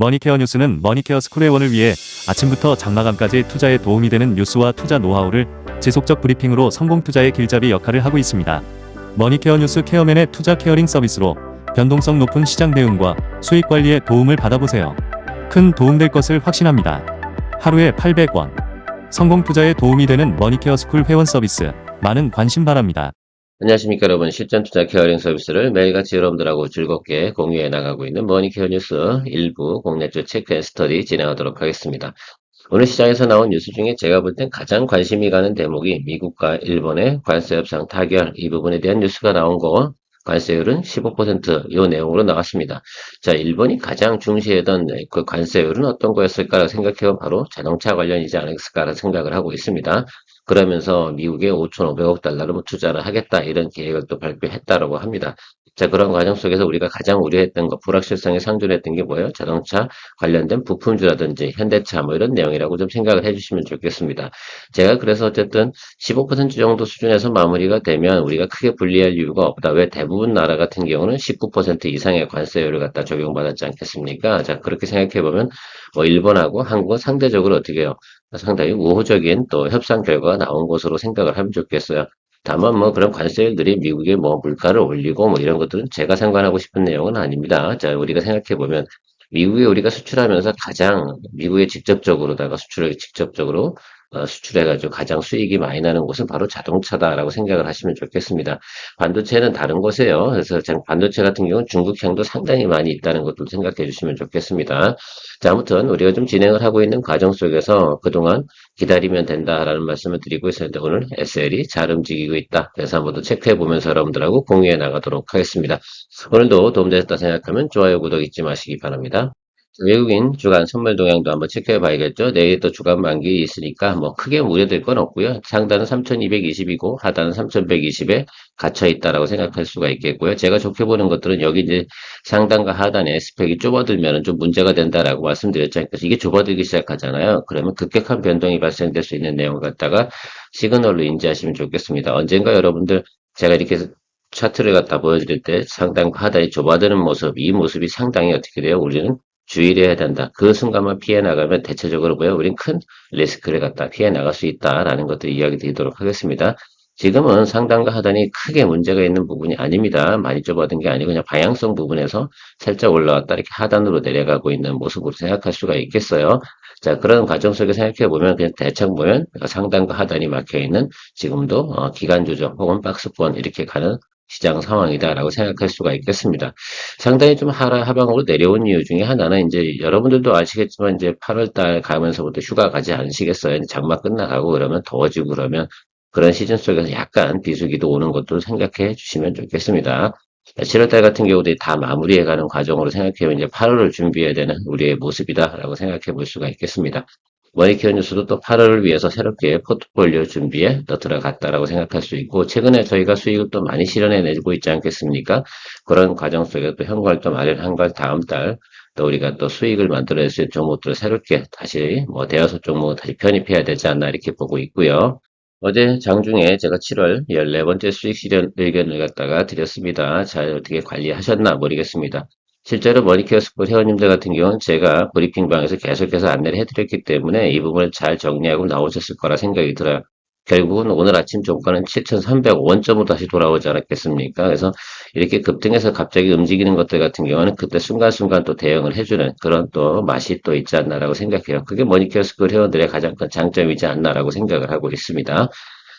머니케어 뉴스는 머니케어 스쿨회원을 위해 아침부터 장마감까지 투자에 도움이 되는 뉴스와 투자 노하우를 지속적 브리핑으로 성공 투자의 길잡이 역할을 하고 있습니다. 머니케어 뉴스 케어맨의 투자 케어링 서비스로 변동성 높은 시장 대응과 수익 관리에 도움을 받아보세요. 큰 도움될 것을 확신합니다. 하루에 800원. 성공 투자에 도움이 되는 머니케어 스쿨 회원 서비스. 많은 관심 바랍니다. 안녕하십니까 여러분. 실전 투자 케어링 서비스를 매일같이 여러분들하고 즐겁게 공유해 나가고 있는 머니케어 뉴스 일부 국내주 체크 앤 스터디 진행하도록 하겠습니다. 오늘 시장에서 나온 뉴스 중에 제가 볼 땐 가장 관심이 가는 대목이 미국과 일본의 관세 협상 타결, 이 부분에 대한 뉴스가 나온 거, 관세율은 15%, 이 내용으로 나왔습니다. 자, 일본이 가장 중시하던 그 관세율은 어떤 거였을까라고 생각해보면 바로 자동차 관련이지 않았을까라는 생각을 하고 있습니다. 그러면서 미국에 5,500억 달러를 투자를 하겠다, 이런 계획을 또 발표했다라고 합니다. 자, 그런 과정 속에서 우리가 가장 우려했던 거, 불확실성이 상존했던 게 뭐예요? 자동차 관련된 부품주라든지 현대차 뭐 이런 내용이라고 좀 생각을 해주시면 좋겠습니다. 제가 그래서 어쨌든 15% 정도 수준에서 마무리가 되면 우리가 크게 불리할 이유가 없다. 왜? 대부분 나라 같은 경우는 19% 이상의 관세율을 갖다 적용받았지 않겠습니까? 자, 그렇게 생각해보면 뭐 일본하고 한국은 상대적으로 어떻게 해요? 상당히 우호적인 또 협상 결과가 나온 것으로 생각을 하면 좋겠어요. 다만 뭐 그런 관세율들이 미국의 뭐 물가를 올리고 뭐 이런 것들은 제가 상관하고 싶은 내용은 아닙니다. 자, 우리가 생각해 보면 미국에 우리가 수출하면서 가장 미국에 직접적으로다가 수출을 직접적으로 수출해가지고 가장 수익이 많이 나는 곳은 바로 자동차다라고 생각을 하시면 좋겠습니다. 반도체는 다른 곳이에요. 그래서 반도체 같은 경우는 중국향도 상당히 많이 있다는 것도 생각해 주시면 좋겠습니다. 자, 아무튼 우리가 좀 진행을 하고 있는 과정 속에서 그동안 기다리면 된다라는 말씀을 드리고 있었는데 오늘 SL이 잘 움직이고 있다. 그래서 한번 더 체크해 보면서 여러분들하고 공유해 나가도록 하겠습니다. 오늘도 도움되셨다 생각하면 좋아요, 구독 잊지 마시기 바랍니다. 외국인 주간 선물 동향도 한번 체크해 봐야겠죠. 내일 또 주간 만기 있으니까 뭐 크게 우려될 건 없고요. 상단은 3220이고 하단은 3120에 갇혀 있다라고 생각할 수가 있겠고요. 제가 좋게 보는 것들은 여기 이제 상단과 하단에 스펙이 좁아들면 좀 문제가 된다라고 말씀드렸지 않겠어요. 이게 좁아들기 시작하잖아요. 그러면 급격한 변동이 발생될 수 있는 내용을 갖다가 시그널로 인지하시면 좋겠습니다. 언젠가 여러분들 제가 이렇게 차트를 갖다 보여드릴 때 상단과 하단이 좁아드는 모습, 이 모습이 상당히 어떻게 돼요? 우리는 주의를 해야 된다. 그 순간만 피해 나가면 대체적으로 뭐예요? 우린 큰 리스크를 갖다 피해 나갈 수 있다라는 것들 이야기 드리도록 하겠습니다. 지금은 상단과 하단이 크게 문제가 있는 부분이 아닙니다. 많이 좁아든 게 아니고 그냥 방향성 부분에서 살짝 올라왔다 이렇게 하단으로 내려가고 있는 모습으로 생각할 수가 있겠어요. 자, 그런 과정 속에 생각해 보면 그냥 대충 보면 상단과 하단이 막혀 있는 지금도 기간 조정 혹은 박스권 이렇게 가는 시장 상황이다라고 생각할 수가 있겠습니다. 상당히 좀 하방으로 내려온 이유 중에 하나는 이제 여러분들도 아시겠지만 이제 8월 달 가면서부터 휴가 가지 않으시겠어요? 장마 끝나가고 그러면 더워지고 그러면 그런 시즌 속에서 약간 비수기도 오는 것도 생각해 주시면 좋겠습니다. 7월 달 같은 경우도 다 마무리해가는 과정으로 생각해보면 이제 8월을 준비해야 되는 우리의 모습이다라고 생각해 볼 수가 있겠습니다. 머니케어 뉴스도 또 8월을 위해서 새롭게 포트폴리오 준비에 또 들어갔다라고 생각할 수 있고, 최근에 저희가 수익을 또 많이 실현해내고 있지 않겠습니까? 그런 과정 속에 또 현금을 또 마련한 걸 다음 달, 또 우리가 또 수익을 만들어낼 수 있는 종목들을 새롭게 다시 뭐 대여섯 종목 다시 편입해야 되지 않나 이렇게 보고 있고요. 어제 장중에 제가 7월 14번째 수익 실현 의견을 갖다가 드렸습니다. 잘 어떻게 관리하셨나 모르겠습니다. 실제로 머니케어 스쿨 회원님들 같은 경우는 제가 브리핑방에서 계속해서 안내를 해드렸기 때문에 이 부분을 잘 정리하고 나오셨을 거라 생각이 들어요. 결국은 오늘 아침 종가는 7,305원점으로 다시 돌아오지 않았겠습니까? 그래서 이렇게 급등해서 갑자기 움직이는 것들 같은 경우는 그때 순간순간 또 대응을 해주는 그런 또 맛이 또 있지 않나라고 생각해요. 그게 머니케어 스쿨 회원들의 가장 큰 장점이지 않나라고 생각을 하고 있습니다.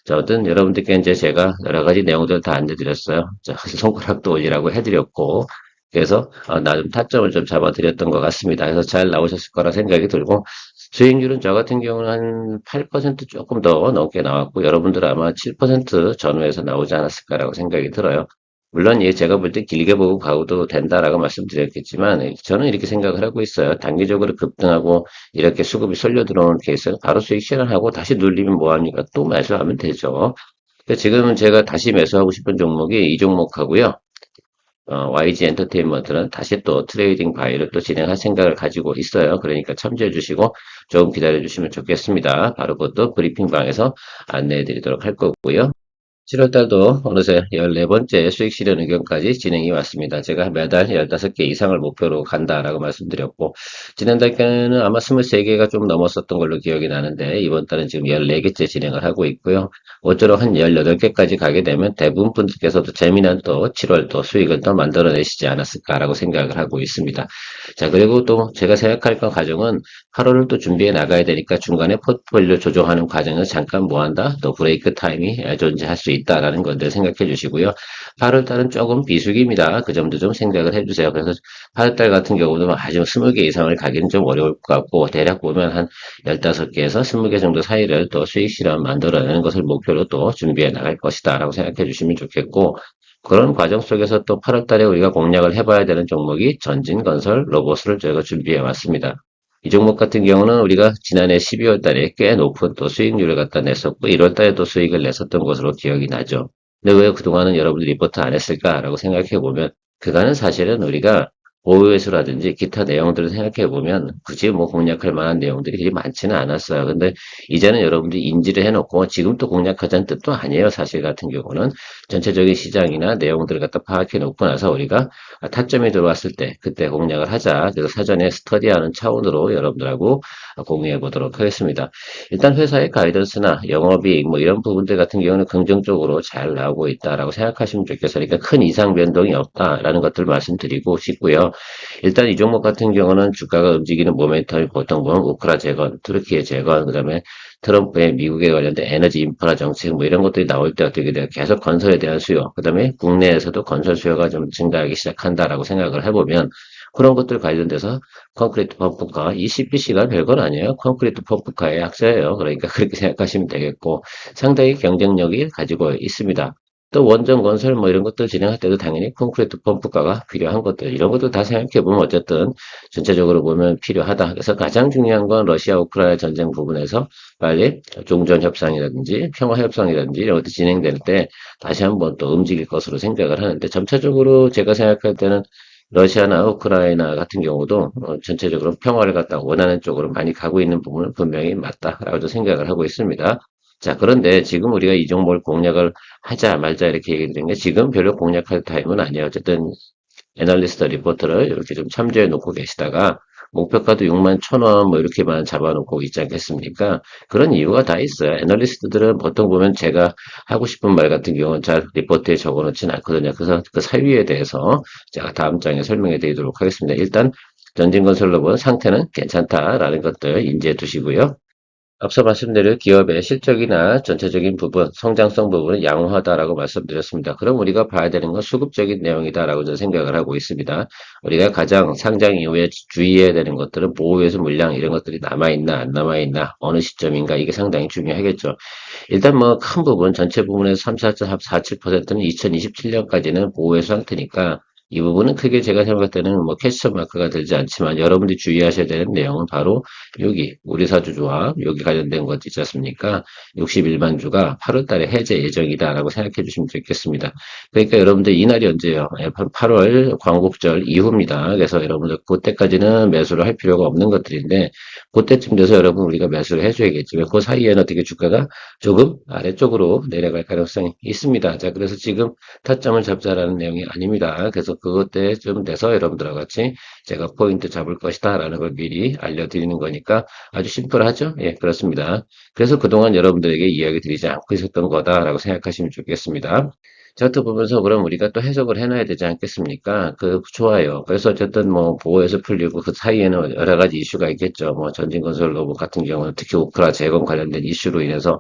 자, 어떤 여러분들께 이제 제가 여러 가지 내용들을 다 안내드렸어요. 자, 손가락도 올리라고 해드렸고, 그래서 나름 타점을 좀 잡아드렸던 것 같습니다. 그래서 잘 나오셨을 거라 생각이 들고 수익률은 저 같은 경우는 한 8% 조금 더 넘게 나왔고 여러분들 아마 7% 전후에서 나오지 않았을까라고 생각이 들어요. 물론 제가 볼 때 길게 보고 가도 된다라고 말씀드렸겠지만 저는 이렇게 생각을 하고 있어요. 단기적으로 급등하고 이렇게 수급이 쏠려 들어오는 케이스는 바로 수익 실현하고 다시 눌리면 뭐합니까? 또 매수하면 되죠. 그러니까 지금은 제가 다시 매수하고 싶은 종목이 이 종목하고요. YG 엔터테인먼트는 다시 또 트레이딩 바이를 또 진행할 생각을 가지고 있어요. 그러니까 참조해 주시고 조금 기다려 주시면 좋겠습니다. 바로 그것도 브리핑방에서 안내해 드리도록 할 거고요. 7월 달도 어느새 14번째 수익 실현 의견까지 진행이 왔습니다. 제가 매달 15개 이상을 목표로 간다라고 말씀드렸고, 지난달에는 아마 23개가 좀 넘었었던 걸로 기억이 나는데, 이번 달은 지금 14개째 진행을 하고 있고요. 모쪼록 한 18개까지 가게 되면 대부분 분들께서도 재미난 또 7월 또 수익을 또 만들어내시지 않았을까라고 생각을 하고 있습니다. 자, 그리고 또 제가 생각할 건 과정은 8월을 또 준비해 나가야 되니까 중간에 포트폴리오 조정하는 과정에서 잠깐 뭐 한다? 또 브레이크 타임이 존재할 수 있다라는 건데 생각해 주시고요. 8월 달은 조금 비수기입니다. 그 점도 좀 생각을 해 주세요. 그래서 8월 달 같은 경우는 아주 20개 이상을 가기는 좀 어려울 것 같고 대략 보면 한 15개에서 20개 정도 사이를 또 수익 실현 만들어내는 것을 목표로 또 준비해 나갈 것이다라고 생각해 주시면 좋겠고 그런 과정 속에서 또 8월 달에 우리가 공략을 해봐야 되는 종목이 전진건설 로봇을 저희가 준비해 왔습니다. 이 종목 같은 경우는 우리가 지난해 12월 달에 꽤 높은 또 수익률을 갖다 냈었고 1월 달에 또 수익을 냈었던 것으로 기억이 나죠. 근데 왜 그동안은 여러분들이 리포트 안 했을까라고 생각해 보면 그간은 사실은 우리가 보유회수라든지 기타 내용들을 생각해 보면 굳이 뭐 공략할 만한 내용들이 그리 많지는 않았어요. 근데 이제는 여러분들이 인지를 해놓고 지금 또 공략하자는 뜻도 아니에요. 사실 같은 경우는 전체적인 시장이나 내용들을 갖다 파악해 놓고 나서 우리가 타점이 들어왔을 때 그때 공략을 하자. 그래서 사전에 스터디하는 차원으로 여러분들하고 공유해 보도록 하겠습니다. 일단 회사의 가이던스나 영업이익 뭐 이런 부분들 같은 경우는 긍정적으로 잘 나오고 있다라고 생각하시면 좋겠어요. 그러니까 큰 이상 변동이 없다라는 것들 말씀드리고 싶고요. 일단 이 종목 같은 경우는 주가가 움직이는 모멘텀이 보통 보면 우크라 재건, 투르키의 재건, 그다음에 트럼프의 미국에 관련된 에너지 인프라 정책 뭐 이런 것들이 나올 때 어떻게 돼요? 계속 건설에 대한 수요, 그다음에 국내에서도 건설 수요가 좀 증가하기 시작한다라고 생각을 해보면 그런 것들 관련돼서 콘크리트 펌프카, 이 CPC가 별건 아니에요. 콘크리트 펌프카의 약자예요. 그러니까 그렇게 생각하시면 되겠고 상당히 경쟁력이 가지고 있습니다. 또 원전 건설 뭐 이런 것들 진행할 때도 당연히 콘크리트 펌프가가 필요한 것들 이런 것들 다 생각해 보면 어쨌든 전체적으로 보면 필요하다. 그래서 가장 중요한 건 러시아 우크라이나 전쟁 부분에서 빨리 종전 협상이라든지 평화 협상이라든지 이런 것들 진행될 때 다시 한번 또 움직일 것으로 생각을 하는데 점차적으로 제가 생각할 때는 러시아나 우크라이나 같은 경우도 전체적으로 평화를 갖다 원하는 쪽으로 많이 가고 있는 부분은 분명히 맞다라고 생각을 하고 있습니다. 자, 그런데 지금 우리가 이 종목을 공략을 하자 말자 이렇게 얘기 드린 게 지금 별로 공략할 타임은 아니에요. 어쨌든 애널리스트 리포트를 이렇게 좀 참조해 놓고 계시다가 목표가도 6만 1천 원 뭐 이렇게만 잡아놓고 있지 않겠습니까? 그런 이유가 다 있어요. 애널리스트들은 보통 보면 제가 하고 싶은 말 같은 경우는 잘 리포트에 적어놓지는 않거든요. 그래서 그 사유에 대해서 제가 다음 장에 설명해 드리도록 하겠습니다. 일단 전진건설로봇 상태는 괜찮다라는 것들 인지해 두시고요. 앞서 말씀드린 기업의 실적이나 전체적인 부분, 성장성 부분은 양호하다라고 말씀드렸습니다. 그럼 우리가 봐야 되는 건 수급적인 내용이다라고 저는 생각을 하고 있습니다. 우리가 가장 상장 이후에 주의해야 되는 것들은 보호회수 물량 이런 것들이 남아있나 안 남아있나 어느 시점인가 이게 상당히 중요하겠죠. 일단 뭐 큰 부분, 전체 부분에서 3, 4.47%는 2027년까지는 보호회수 상태니까 이 부분은 크게 제가 생각할 때는 뭐 캐시점 마크가 들지 않지만 여러분들이 주의하셔야 되는 내용은 바로 여기 우리 사주조합 여기 관련된 것 있지 않습니까? 61만 주가 8월 달에 해제 예정이다라고 생각해 주시면 좋겠습니다. 그러니까 여러분들 이날이 언제예요? 8월 광복절 이후입니다. 그래서 여러분들 그때까지는 매수를 할 필요가 없는 것들인데 그때쯤 돼서 여러분 우리가 매수를 해줘야겠지만 그 사이에는 어떻게 주가가 조금 아래쪽으로 내려갈 가능성이 있습니다. 자, 그래서 지금 타점을 잡자라는 내용이 아닙니다. 그래서 그것 때쯤 돼서 여러분들과 같이 제가 포인트 잡을 것이다 라는 걸 미리 알려드리는 거니까 아주 심플하죠? 예, 그렇습니다. 그래서 그동안 여러분들에게 이야기 드리지 않고 있었던 거다라고 생각하시면 좋겠습니다. 차트 보면서 그럼 우리가 또 해석을 해놔야 되지 않겠습니까? 좋아요. 그래서 어쨌든 뭐 보호해서 풀리고 그 사이에는 여러 가지 이슈가 있겠죠. 뭐 전진건설 로봇 같은 경우는 특히 우크라 재건 관련된 이슈로 인해서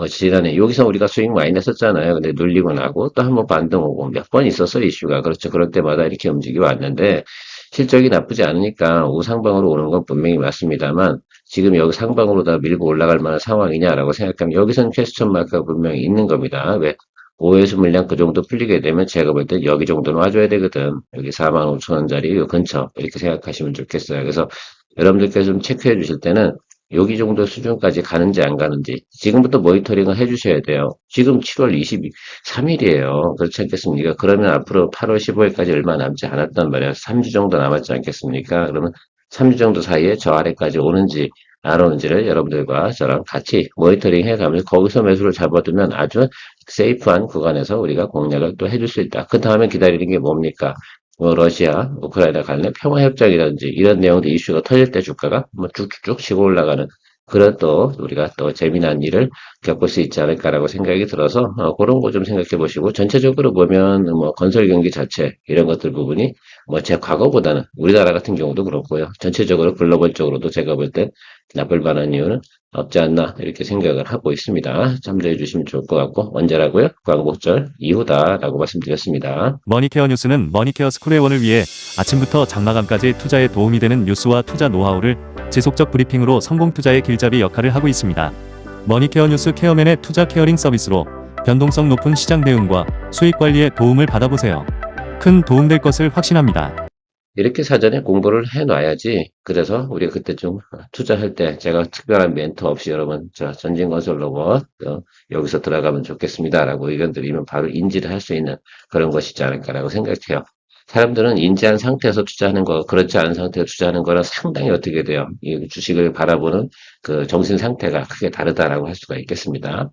지난해 여기서 우리가 수익 많이 냈었잖아요. 근데 눌리고 나고 또 한 번 반등 오고 몇 번 있었어 이슈가. 그렇죠. 그럴 때마다 이렇게 움직여 왔는데 실적이 나쁘지 않으니까 우상방으로 오는 건 분명히 맞습니다만 지금 여기 상방으로 다 밀고 올라갈 만한 상황이냐라고 생각하면 여기서는 퀘스천 마크가 분명히 있는 겁니다. 왜? 오해수 물량 그 정도 풀리게 되면 제가 볼 때 여기 정도는 와줘야 되거든. 여기 4만 5천 원짜리 요 근처 이렇게 생각하시면 좋겠어요. 그래서 여러분들께서 좀 체크해 주실 때는 여기 정도 수준까지 가는지 안 가는지 지금부터 모니터링을 해 주셔야 돼요. 지금 7월 23일이에요. 그렇지 않겠습니까? 그러면 앞으로 8월 15일까지 얼마 남지 않았단 말이에요. 3주 정도 남았지 않겠습니까? 그러면 3주 정도 사이에 저 아래까지 오는지 나오는지를 여러분들과 저랑 같이 모니터링 해가면서 거기서 매수를 잡아두면 아주 세이프한 구간에서 우리가 공략을 또 해줄 수 있다. 그 다음에 기다리는 게 뭡니까? 뭐 러시아, 우크라이나 관련 평화협정이라든지 이런 내용들 이슈가 터질 때 주가가 뭐 쭉쭉쭉 치고 올라가는 그런 또 우리가 또 재미난 일을 겪을 수 있지 않을까라고 생각이 들어서 그런 거 좀 생각해 보시고 전체적으로 보면 뭐 건설 경기 자체 이런 것들 부분이 뭐 제 과거보다는 우리나라 같은 경우도 그렇고요. 전체적으로 글로벌적으로도 제가 볼 때 나쁠 만한 이유는 없지 않나 이렇게 생각을 하고 있습니다. 참조해 주시면 좋을 것 같고 언제라고요? 광복절 이후다라고 말씀드렸습니다. 머니케어 뉴스는 머니케어 스쿨회원을 위해 아침부터 장마감까지 투자에 도움이 되는 뉴스와 투자 노하우를 지속적 브리핑으로 성공 투자의 길잡이 역할을 하고 있습니다. 머니케어 뉴스 케어맨의 투자 케어링 서비스로 변동성 높은 시장 대응과 수익 관리에 도움을 받아보세요. 큰 도움될 것을 확신합니다. 이렇게 사전에 공부를 해놔야지. 그래서 우리가 그때 좀 투자할 때 제가 특별한 멘트 없이 여러분 저 전진건설로봇 여기서 들어가면 좋겠습니다라고 의견 드리면 바로 인지를 할 수 있는 그런 것이지 않을까라고 생각해요. 사람들은 인지한 상태에서 투자하는 거, 그렇지 않은 상태에서 투자하는 거랑 상당히 어떻게 돼요? 이 주식을 바라보는 그 정신 상태가 크게 다르다라고 할 수가 있겠습니다.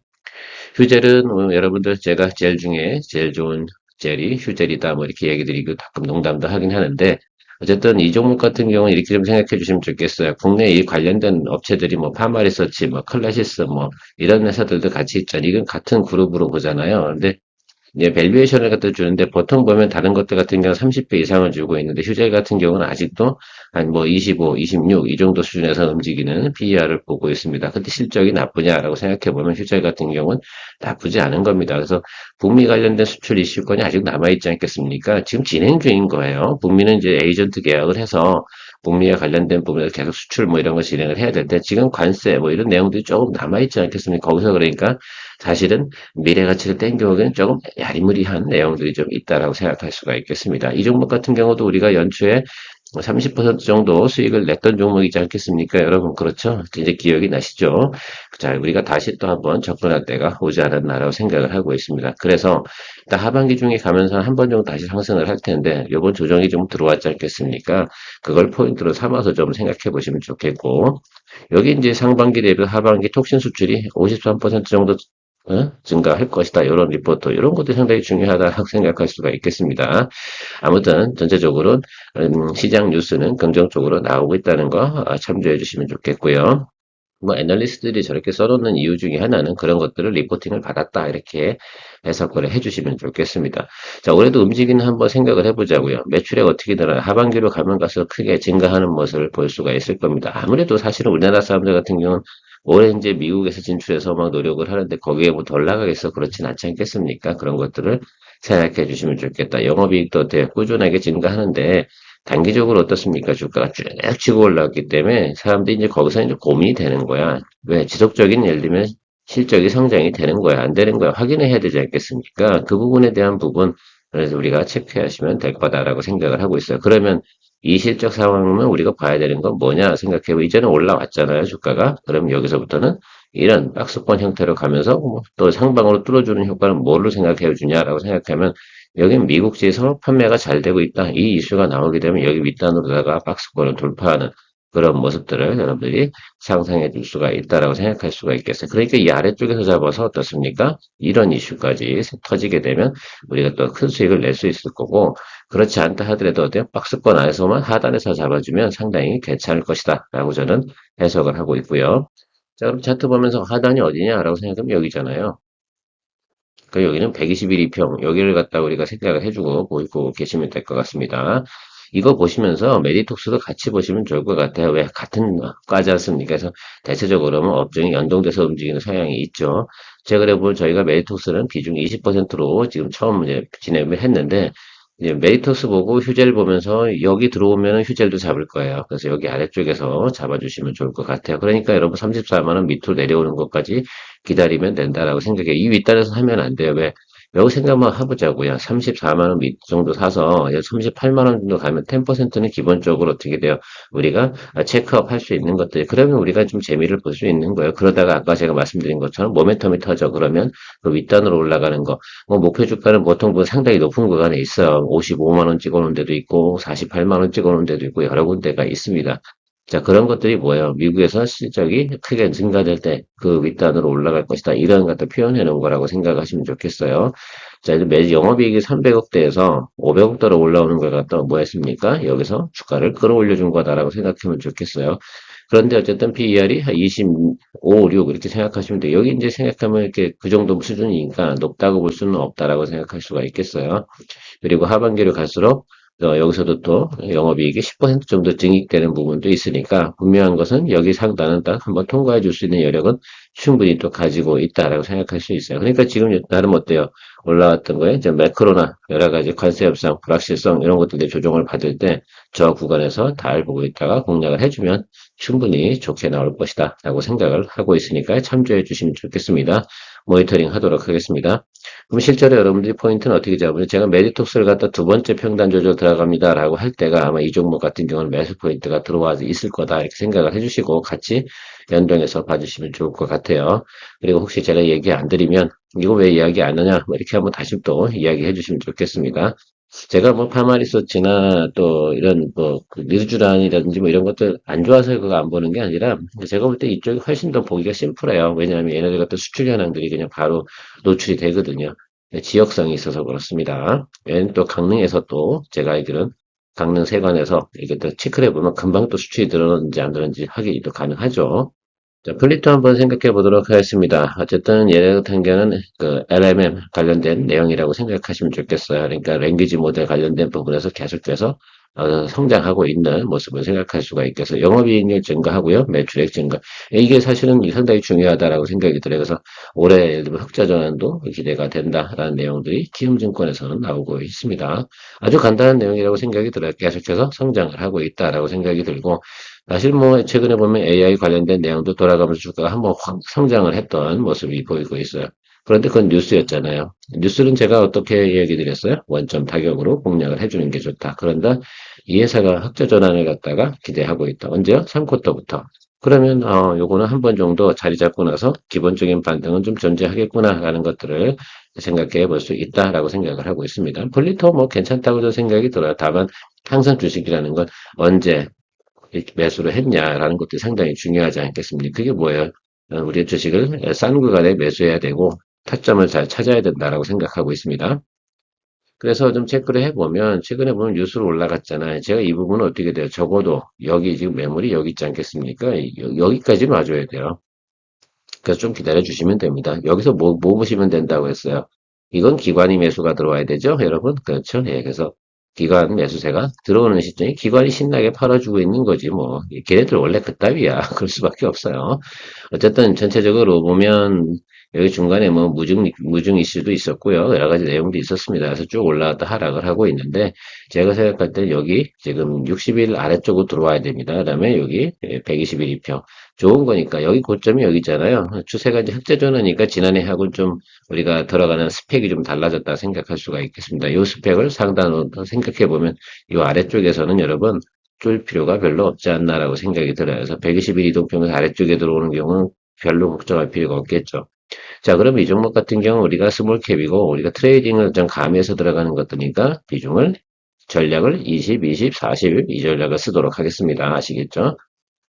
휴젤은 여러분들 제가 젤 중에 제일 좋은 젤이 휴젤이다 뭐 이렇게 얘기 드리고 가끔 농담도 하긴 하는데 어쨌든 이 종목 같은 경우는 이렇게 좀 생각해 주시면 좋겠어요. 국내 이 관련된 업체들이 뭐 파마리서치, 뭐 클래시스 뭐 이런 회사들도 같이 있잖아요. 이건 같은 그룹으로 보잖아요. 근데 이제 밸류에이션을 갖다 주는데 보통 보면 다른 것들 같은 경우는 30배 이상을 주고 있는데 휴젤 같은 경우는 아직도 한 뭐 25, 26 이 정도 수준에서 움직이는 PER을 보고 있습니다. 근데 실적이 나쁘냐라고 생각해 보면 휴젤 같은 경우는 나쁘지 않은 겁니다. 그래서 북미 관련된 수출 이슈권이 아직 남아있지 않겠습니까? 지금 진행 중인 거예요. 북미는 이제 에이전트 계약을 해서 북미와 관련된 부분에서 계속 수출 뭐 이런 거 진행을 해야 될 때 지금 관세 뭐 이런 내용들이 조금 남아있지 않겠습니까? 거기서 그러니까 사실은 미래 가치를 땡겨오기는 조금 야리무리한 내용들이 좀 있다라고 생각할 수가 있겠습니다. 이 종목 같은 경우도 우리가 연초에 30% 정도 수익을 냈던 종목이지 않겠습니까? 여러분, 그렇죠? 이제 기억이 나시죠? 자, 우리가 다시 또 한번 접근할 때가 오지 않았나라고 생각을 하고 있습니다. 그래서 일단 하반기 중에 가면서 한 번 정도 다시 상승을 할 텐데, 이번 조정이 좀 들어왔지 않겠습니까? 그걸 포인트로 삼아서 좀 생각해 보시면 좋겠고, 여기 이제 상반기 대비 하반기 톡신 수출이 53% 정도 증가할 것이다. 이런 리포트, 이런 것도 상당히 중요하다고 생각할 수가 있겠습니다. 아무튼 전체적으로 시장 뉴스는 긍정적으로 나오고 있다는 거 참조해 주시면 좋겠고요. 뭐 애널리스트들이 저렇게 써놓는 이유 중에 하나는 그런 것들을 리포팅을 받았다 이렇게 해석을 해주시면 좋겠습니다. 자, 올해도 움직이는 한번 생각을 해보자고요. 매출액 어떻게 늘어나 하반기로 가면 갈수록 크게 증가하는 모습을 볼 수가 있을 겁니다. 아무래도 사실은 우리나라 사람들 같은 경우는 올해 이제 미국에서 진출해서 막 노력을 하는데 거기에 뭐 덜 나가겠어 그렇진 않지 않겠습니까? 그런 것들을 생각해 주시면 좋겠다. 영업이익도 되게 꾸준하게 증가하는데 단기적으로 어떻습니까? 주가가 쭉 치고 올라왔기 때문에 사람들이 이제 거기서 이제 고민이 되는 거야. 왜? 지속적인 예를 들면 실적이 성장이 되는 거야, 안 되는 거야 확인을 해야 되지 않겠습니까? 그 부분에 대한 부분 그래서 우리가 체크하시면 될 거다라고 생각을 하고 있어요. 그러면 이 실적 상황은 우리가 봐야 되는 건 뭐냐 생각해보면 이제는 올라왔잖아요, 주가가. 그럼 여기서부터는 이런 박스권 형태로 가면서 또 상방으로 뚫어주는 효과는 뭘로 생각해 주냐라고 생각하면 여긴 미국지에서 판매가 잘 되고 있다. 이 이슈가 나오게 되면 여기 윗단으로다가 박스권을 돌파하는 그런 모습들을 여러분들이 상상해 줄 수가 있다라고 생각할 수가 있겠어요. 그러니까 이 아래쪽에서 잡아서 어떻습니까? 이런 이슈까지 터지게 되면 우리가 또 큰 수익을 낼 수 있을 거고 그렇지 않다 하더라도 어때요? 박스권 안에서만 하단에서 잡아주면 상당히 괜찮을 것이다 라고 저는 해석을 하고 있고요. 자, 그럼 차트 보면서 하단이 어디냐라고 생각하면 여기잖아요. 그 여기는 121 이평 여기를 갖다 우리가 생각을 해주고 보고 계시면 될 것 같습니다. 이거 보시면서 메디톡스도 같이 보시면 좋을 것 같아요. 왜 같은 과지 않습니까? 그래서 대체적으로 업종이 연동돼서 움직이는 성향이 있죠. 제가 그래 보면 저희가 메디톡스는 비중 20%로 지금 처음 이제 진행을 했는데 이제 메디톡스 보고 휴젤 보면서 여기 들어오면 휴젤도 잡을 거예요. 그래서 여기 아래쪽에서 잡아주시면 좋을 것 같아요. 그러니까 여러분 34만 원 밑으로 내려오는 것까지 기다리면 된다라고 생각해요. 이 윗단에서 하면 안 돼요. 왜? 여기 생각만 해보자고요. 34만 원 밑 정도 사서 38만 원 정도 가면 10%는 기본적으로 어떻게 돼요? 우리가 체크업 할 수 있는 것들. 그러면 우리가 좀 재미를 볼 수 있는 거예요. 그러다가 아까 제가 말씀드린 것처럼 모멘텀이 터져. 그러면 그 윗단으로 올라가는 거. 뭐 목표 주가는 보통 상당히 높은 구간에 있어요. 55만 원 찍어놓은 데도 있고 48만 원 찍어놓은 데도 있고 여러 군데가 있습니다. 자, 그런 것들이 뭐예요? 미국에서 실적이 크게 증가될 때 그 윗단으로 올라갈 것이다. 이런 것들 표현해 놓은 거라고 생각하시면 좋겠어요. 자, 이제 매 영업이익이 300억대에서 500억대로 올라오는 걸 갖다 뭐 했습니까? 여기서 주가를 끌어올려 준 거다라고 생각하면 좋겠어요. 그런데 어쨌든 PER이 한 25, 6 이렇게 생각하시면 돼요. 여기 이제 생각하면 이렇게 그 정도 수준이니까 높다고 볼 수는 없다라고 생각할 수가 있겠어요. 그리고 하반기로 갈수록 여기서도 또 영업이익이 10% 정도 증액되는 부분도 있으니까 분명한 것은 여기 상단은 딱 한번 통과해 줄 수 있는 여력은 충분히 또 가지고 있다라고 생각할 수 있어요. 그러니까 지금 나름 어때요? 올라왔던 거에 이제 매크로나 여러 가지 관세 협상, 불확실성 이런 것들의 조정을 받을 때 저 구간에서 달 보고 있다가 공략을 해주면 충분히 좋게 나올 것이다 라고 생각을 하고 있으니까 참조해 주시면 좋겠습니다. 모니터링 하도록 하겠습니다. 그럼 실제로 여러분들이 포인트는 어떻게 잡으면 제가 메디톡스를 갖다 두 번째 평단 조절 들어갑니다라고 할 때가 아마 이 종목 같은 경우는 매수 포인트가 들어와 있을 거다 이렇게 생각을 해주시고 같이 연동해서 봐주시면 좋을 것 같아요. 그리고 혹시 제가 얘기 안 드리면 이거 왜 이야기 안 하냐 뭐 이렇게 한번 다시 또 이야기해 주시면 좋겠습니다. 제가 뭐 파마리서치나 또 이런 뭐그 리드주란이라든지 뭐 이런 것들 안 좋아서 그거 안 보는 게 아니라 제가 볼 때 이쪽이 훨씬 더 보기가 심플해요. 왜냐하면 얘네들 같은 수출 현황들이 그냥 바로 노출이 되거든요. 지역성이 있어서 그렇습니다. 얘는 또 강릉에서 또 제가 알기로는 강릉 세관에서 이게 또 체크를 해보면 금방 또 수출이 들어오는지 안 들어오는지 확인이 또 가능하죠. 자, 플리토 한번 생각해 보도록 하겠습니다. 어쨌든 얘네 같은 경우는 그 LMM 관련된 내용이라고 생각하시면 좋겠어요. 그러니까 랭귀지 모델 관련된 부분에서 계속해서 성장하고 있는 모습을 생각할 수가 있겠어요. 영업이익률 증가하고요. 매출액 증가. 이게 사실은 상당히 중요하다라고 생각이 들어요. 그래서 올해 예를 들면 흑자 전환도 기대가 된다라는 내용들이 키움증권에서는 나오고 있습니다. 아주 간단한 내용이라고 생각이 들어요. 계속해서 성장을 하고 있다라고 생각이 들고 사실 뭐 최근에 보면 AI 관련된 내용도 돌아가면서 주가가 한번 확 성장을 했던 모습이 보이고 있어요. 그런데 그건 뉴스였잖아요. 뉴스는 제가 어떻게 얘기 드렸어요? 원점 타격으로 공략을 해주는 게 좋다. 그런데 이 회사가 흑자 전환을 갖다가 기대하고 있다. 언제요? 3쿼터부터. 그러면 요거는 한 번 정도 자리 잡고 나서 기본적인 반등은 좀 존재하겠구나라는 것들을 생각해 볼 수 있다라고 생각을 하고 있습니다. 폴리터 뭐 괜찮다고도 생각이 들어요. 다만 항상 주식이라는 건 언제 매수를 했냐라는 것도 상당히 중요하지 않겠습니까? 그게 뭐예요? 우리 주식을 싼 구간에 매수해야 되고 타점을 잘 찾아야 된다라고 생각하고 있습니다. 그래서 좀 체크를 해보면 최근에 보면 뉴스로 올라갔잖아요. 제가 이 부분은 어떻게 돼요? 적어도 여기 지금 매물이 여기 있지 않겠습니까? 여기까지는 와줘야 돼요. 그래서 좀 기다려 주시면 됩니다. 여기서 뭐 보시면 된다고 했어요? 이건 기관이 매수가 들어와야 되죠, 여러분? 그렇죠? 예, 그래서 기관 매수세가 들어오는 시점이 기관이 신나게 팔아주고 있는 거지, 뭐. 걔네들 원래 그따위야. 그럴 수밖에 없어요. 어쨌든 전체적으로 보면 여기 중간에 뭐 무중 이슈도 있었고요. 여러 가지 내용도 있었습니다. 그래서 쭉 올라갔다 하락을 하고 있는데 제가 생각할 때 여기 지금 60일 아래쪽으로 들어와야 됩니다. 그다음에 여기 120일 이평. 좋은 거니까 여기 고점이 여기잖아요. 추세가 이제 흑자전환이니까 지난해하고 좀 우리가 들어가는 스펙이 좀 달라졌다 생각할 수가 있겠습니다. 이 스펙을 상단으로 생각해 보면 이 아래쪽에서는 여러분 쫄 필요가 별로 없지 않나라고 생각이 들어요. 그래서 120일 이동평균 아래쪽에 들어오는 경우는 별로 걱정할 필요가 없겠죠. 자, 그럼 이 종목 같은 경우 우리가 스몰캡이고 우리가 트레이딩을 좀 가미해서 들어가는 것들이니까 비중을 전략을 20, 20, 40 이 전략을 쓰도록 하겠습니다. 아시겠죠?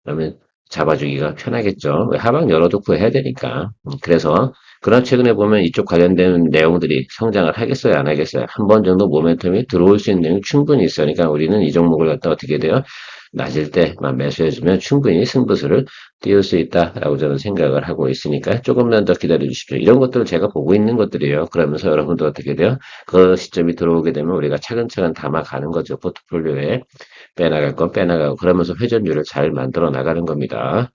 그러면 잡아주기가 편하겠죠. 왜 하방 열어놓고 해야 되니까. 그래서 그런 최근에 보면 이쪽 관련된 내용들이 성장을 하겠어요, 안 하겠어요? 한 번 정도 모멘텀이 들어올 수 있는 내용이 충분히 있어요. 그러니까 우리는 이 종목을 갖다 어떻게 돼요? 낮을 때만 매수해주면 충분히 승부수를 띄울 수 있다라고 저는 생각을 하고 있으니까 조금만 더 기다려 주십시오. 이런 것들을 제가 보고 있는 것들이에요. 그러면서 여러분도 어떻게 돼요? 그 시점이 들어오게 되면 우리가 차근차근 담아가는 거죠. 포트폴리오에 빼나갈 건 빼나가고 그러면서 회전율을 잘 만들어 나가는 겁니다.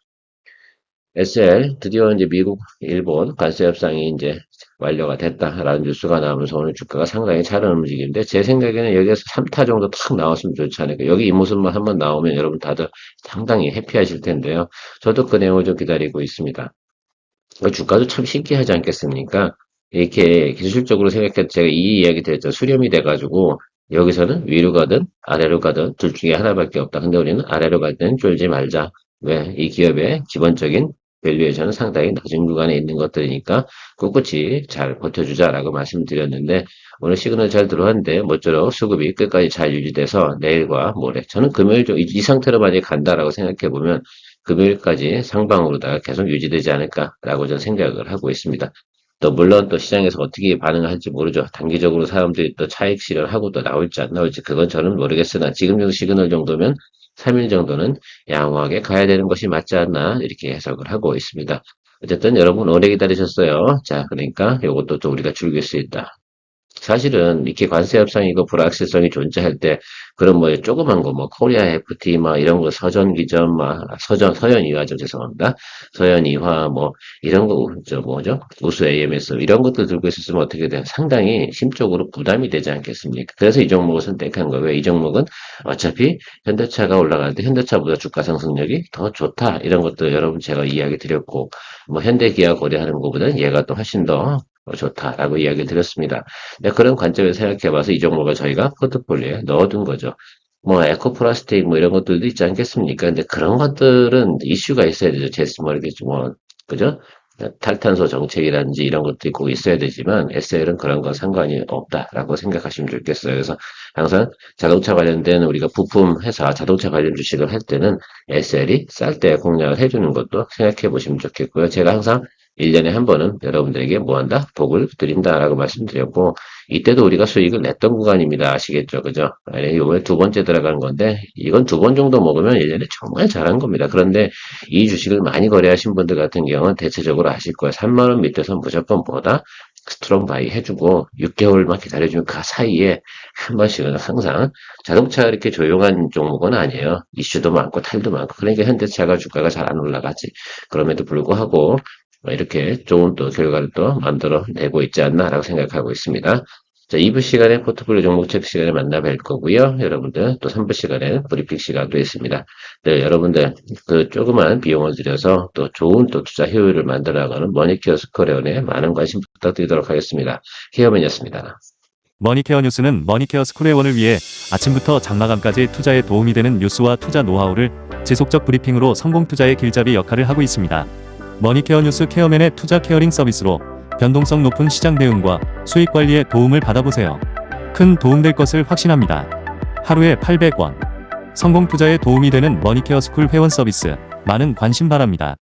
SL 드디어 이제 미국, 일본 관세 협상이 이제 완료가 됐다라는 뉴스가 나오면서 오늘 주가가 상당히 잘 움직이는데 제 생각에는 여기에서 3타 정도 탁 나왔으면 좋지 않을까. 여기 이 모습만 한번 나오면 여러분 다들 상당히 해피하실 텐데요. 저도 그 내용을 좀 기다리고 있습니다. 주가도 참 신기하지 않겠습니까? 이렇게 기술적으로 생각해도 제가 이 이야기 드렸죠. 수렴이 돼가지고 여기서는 위로 가든 아래로 가든 둘 중에 하나밖에 없다. 근데 우리는 아래로 갈 때는 쫄지 말자. 왜? 이 기업의 기본적인 밸류에이션은 상당히 낮은 구간에 있는 것들이니까 꿋꿋이 잘 버텨주자라고 말씀드렸는데 오늘 시그널 잘 들어왔는데 모쪼록 수급이 끝까지 잘 유지돼서 내일과 모레 저는 금요일 이 상태로 만약에 간다라고 생각해 보면 금요일까지 상방으로다가 계속 유지되지 않을까라고 저는 생각을 하고 있습니다. 또 물론 또 시장에서 어떻게 반응을 할지 모르죠. 단기적으로 사람들이 또 차익 실현하고 또 나올지 안 나올지 그건 저는 모르겠으나 지금 정 시그널 정도면 3일 정도는 양호하게 가야 되는 것이 맞지 않나 이렇게 해석을 하고 있습니다. 어쨌든 여러분 오래 기다리셨어요. 자, 그러니까 이것도 또 우리가 즐길 수 있다. 사실은 이렇게 관세 협상이고 불확실성이 존재할 때 그런 뭐 조그만 거 뭐 코리아 FT 막 이런 거 서전 기전 막 서연 이화죠 죄송합니다 서연 이화 뭐 이런 거 저 뭐죠 우수 AMS 이런 것들 들고 있었으면 어떻게 돼 상당히 심적으로 부담이 되지 않겠습니까? 그래서 이 종목을 선택한 거예요. 이 종목은 어차피 현대차가 올라갈 때 현대차보다 주가 상승력이 더 좋다 이런 것도 여러분 제가 이야기 드렸고 뭐 현대 기아 거래하는 것보다는 얘가 또 훨씬 더 좋다라고 이야기를 드렸습니다. 네, 그런 관점에서 생각해봐서 이 종목을 저희가 포트폴리오에 넣어둔 거죠. 뭐 에코플라스틱 뭐 이런 것들도 있지 않겠습니까? 근데 그런 것들은 이슈가 있어야 되죠. 제스머리겠죠. 뭐 그죠? 탈탄소 정책이라든지 이런 것들이 꼭 있어야 되지만 SL은 그런 건 상관이 없다라고 생각하시면 좋겠어요. 그래서 항상 자동차 관련된 우리가 부품 회사 자동차 관련 주식을 할 때는 SL이 쌀 때 공략을 해주는 것도 생각해 보시면 좋겠고요. 제가 항상 1년에 한 번은 여러분들에게 뭐 한다? 복을 드린다라고 말씀드렸고, 이때도 우리가 수익을 냈던 구간입니다. 아시겠죠? 그죠? 이번에 두 번째 들어간 건데, 이건 두 번 정도 먹으면 1년에 정말 잘한 겁니다. 그런데 이 주식을 많이 거래하신 분들 같은 경우는 대체적으로 아실 거예요. 3만원 밑에서 무조건 뭐다? 스트롱 바이 해주고 6개월만 기다려주면 그 사이에 한 번씩은 항상 자동차 이렇게 조용한 종목은 아니에요. 이슈도 많고 탈도 많고 그러니까 현대차가 주가가 잘 안 올라가지. 그럼에도 불구하고 이렇게 좋은 또 결과를 또 만들어내고 있지 않나라고 생각하고 있습니다. 자, 2부 시간에 포트폴리오 종목 체크 시간에 만나 뵐 거고요. 여러분들 또 3부 시간에 브리핑 시간도 있습니다. 네, 여러분들 그 조그만 비용을 들여서 또 좋은 또 투자 효율을 만들어 나가는 머니케어 스코레온에 많은 관심 부탁드리도록 하겠습니다. 케어맨이었습니다. 머니케어 뉴스는 머니케어 스쿨회원을 위해 아침부터 장마감까지 투자에 도움이 되는 뉴스와 투자 노하우를 지속적 브리핑으로 성공 투자의 길잡이 역할을 하고 있습니다. 머니케어 뉴스 케어맨의 투자 케어링 서비스로 변동성 높은 시장 대응과 수익 관리에 도움을 받아보세요. 큰 도움될 것을 확신합니다. 하루에 800원. 성공 투자에 도움이 되는 머니케어 스쿨 회원 서비스 많은 관심 바랍니다.